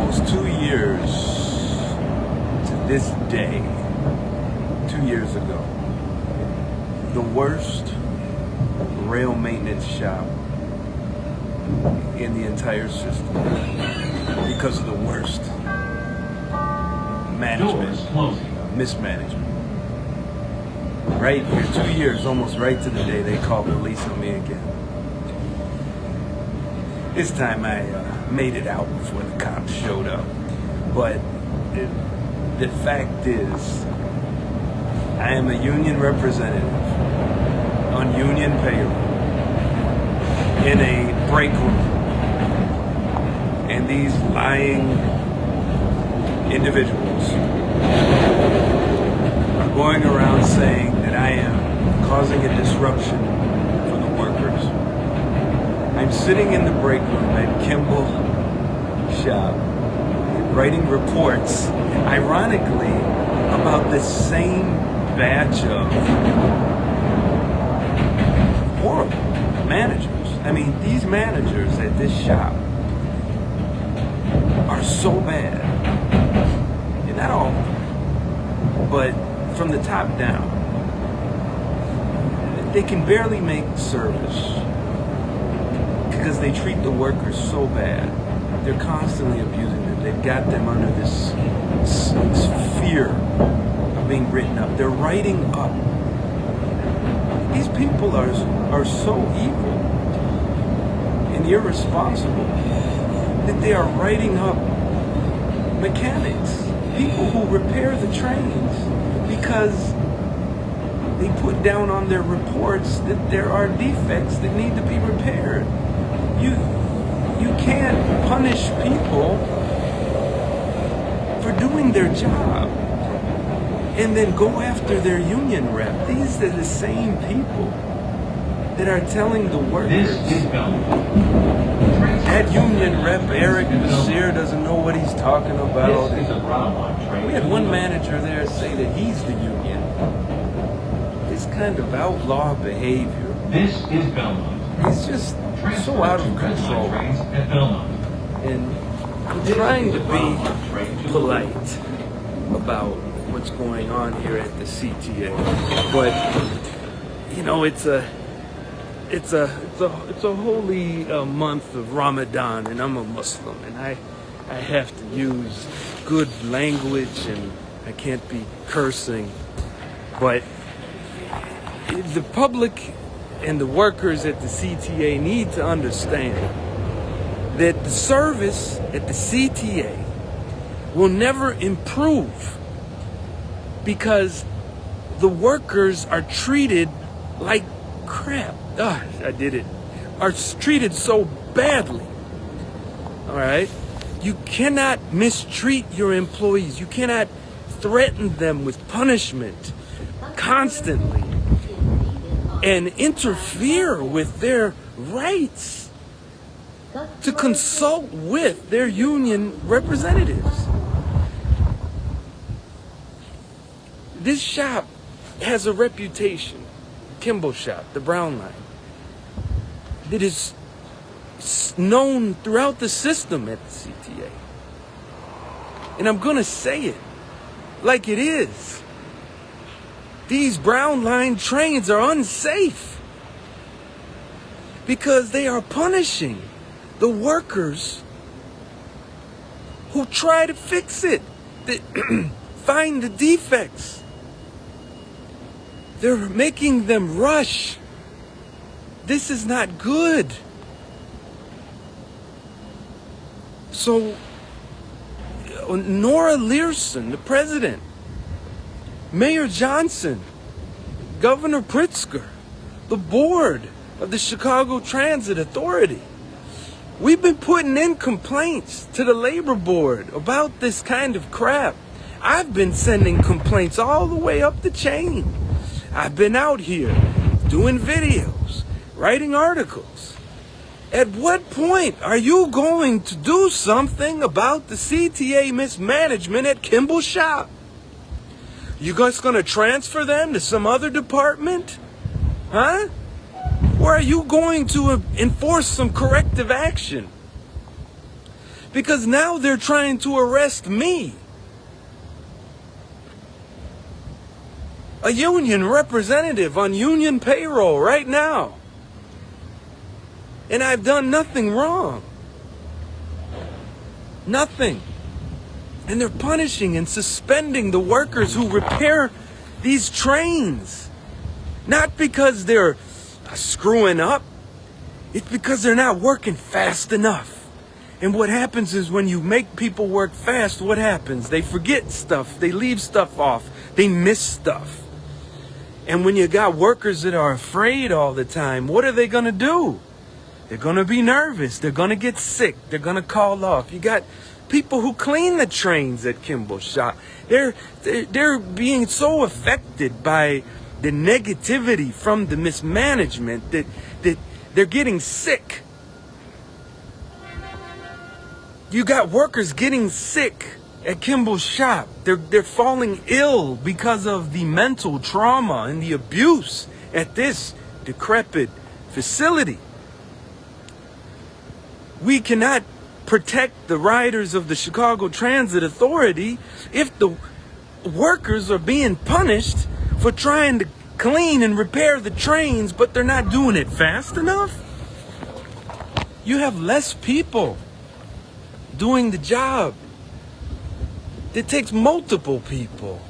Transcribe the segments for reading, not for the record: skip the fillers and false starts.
almost 2 years to this day, 2 years ago, the worst rail maintenance shop in the entire system because of the worst management, mismanagement. Right here, 2 years, almost right to the day they called police on me again. This time I made it out before the cops showed up. But the fact is, I am a union representative on union payroll in a break room. And these lying individuals are going around saying that I am causing a disruption for the workers. I'm sitting in the break room at Kimball shop writing reports, ironically, about the same batch of horrible managers. I mean, these managers at this shop are so bad. And not all, but from the top down, they can barely make service because they treat the workers so bad. They're constantly abusing them. They've got them under this fear of being written up. They're writing up. These people are so evil and irresponsible that they are writing up mechanics, people who repair the trains, because they put down on their reports that there are defects that need to be repaired. You can't punish people for doing their job and then go after their union rep. These are the same people that are telling the workers. That union rep, Eric Bashir, doesn't know what he's talking about. We had one manager there say that he's the union. This kind of outlaw behavior. This is Belmont. He's just so out of control. And I'm trying to be polite about what's going on here at the CTA. But you know, it's a holy month of Ramadan, and I'm a Muslim, and I have to use good language, and I can't be cursing. But the public and the workers at the CTA need to understand that the service at the CTA will never improve because the workers are treated like crap. Are treated so badly. All right? You cannot mistreat your employees. You cannot threaten them with punishment constantly and interfere with their rights to consult with their union representatives. This shop has a reputation, Kimball shop, the Brown Line, that is known throughout the system at the CTA. And I'm going to say it like it is. These Brown Line trains are unsafe because they are punishing the workers who try to fix it, that find the defects. They're making them rush. This is not good. So, Nora Learson, the president, Mayor Johnson, Governor Pritzker, the board of the Chicago Transit Authority, we've been putting in complaints to the labor board about this kind of crap. I've been sending complaints all the way up the chain. I've been out here doing videos, writing articles. At what point are you going to do something about the CTA mismanagement at Kimball shop? You guys going to transfer them to some other department? Huh? Or are you going to enforce some corrective action? because now they're trying to arrest me. A union representative on union payroll right now. And I've done nothing wrong. Nothing. And they're punishing and suspending the workers who repair these trains. Not because they're screwing up. It's because they're not working fast enough. And what happens is when you make people work fast, what happens? They forget stuff. They leave stuff off. They miss stuff. And when you got workers that are afraid all the time, what are they going to do? They're going to be nervous. They're going to get sick. They're going to call off. You got people who clean the trains at Kimball's shop. They're being so affected by the negativity from the mismanagement that they're getting sick. You got workers getting sick at Kimball's shop. They're falling ill because of the mental trauma and the abuse at this decrepit facility. We cannot protect the riders of the Chicago Transit Authority if the workers are being punished for trying to clean and repair the trains, but they're not doing it fast enough. You have less people doing the job. It takes multiple people.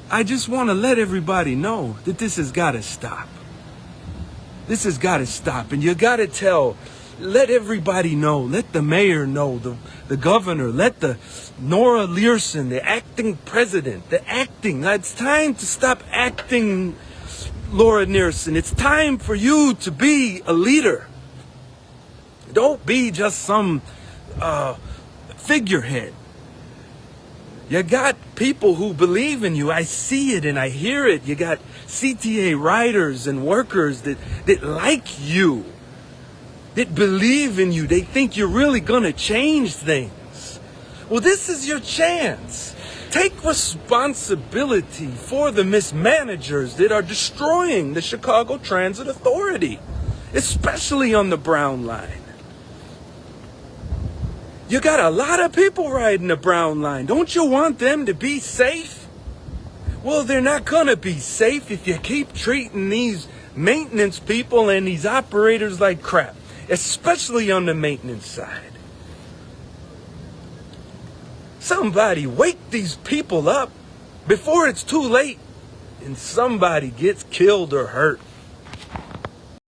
I just want to let everybody know that this has got to stop. This has got to stop. And you got to let everybody know, let the mayor know, the governor, let the Nora Learson, the acting president, it's time to stop acting, Laura Learson. It's time for you to be a leader. Don't be just some figurehead. You got people who believe in you. I see it and I hear it. You got CTA riders and workers that like you, that believe in you. They think you're really going to change things. Well, this is your chance. Take responsibility for the mismanagers that are destroying the Chicago Transit Authority, especially on the Brown Line. You got a lot of people riding the Brown Line. Don't you want them to be safe? Well, they're not going to be safe if you keep treating these maintenance people and these operators like crap, especially on the maintenance side. Somebody wake these people up before it's too late and somebody gets killed or hurt.